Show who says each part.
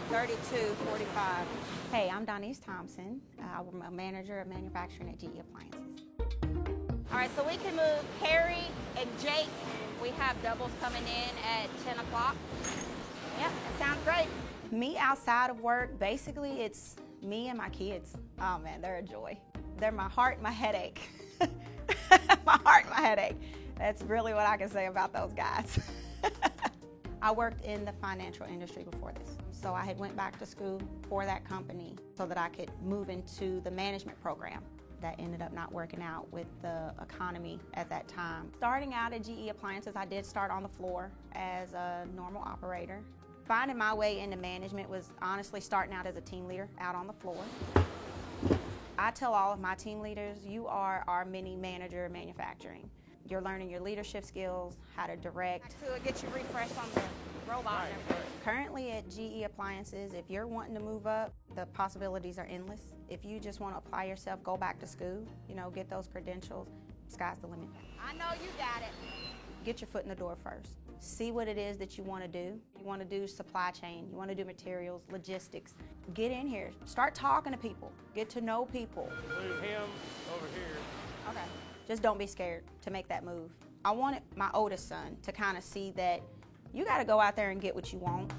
Speaker 1: 3245. Hey, I'm Donise Thompson. I'm a manager of manufacturing at GE Appliances. All right, so we can move Carrie and Jake. We have doubles coming in at 10 o'clock. Yep, that sounds great. Me outside of work, basically it's me and my kids. Oh man, they're a joy. They're my heart, my headache. My heart, my headache. That's really what I can say about those guys. I worked in the financial industry before this. So I had went back to school for that company so that I could move into the management program. That ended up not working out with the economy at that time. Starting out at GE Appliances, I did start on the floor as a normal operator. Finding my way into management was honestly starting out as a team leader out on the floor. I tell all of my team leaders, you are our mini manager of manufacturing. You're learning your leadership skills, how to direct. To get you refreshed on the robot and everything. Currently at GE Appliances, if you're wanting to move up, the possibilities are endless. If you just want to apply yourself, go back to school, get those credentials, sky's the limit. I know you got it. Get your foot in the door first. See what it is that you want to do. You want to do supply chain, you want to do materials, logistics. Get in here, start talking to people, get to know people.
Speaker 2: Move him over here.
Speaker 1: Okay. Just don't be scared to make that move. I wanted my oldest son to kind of see that you got to go out there and get what you want.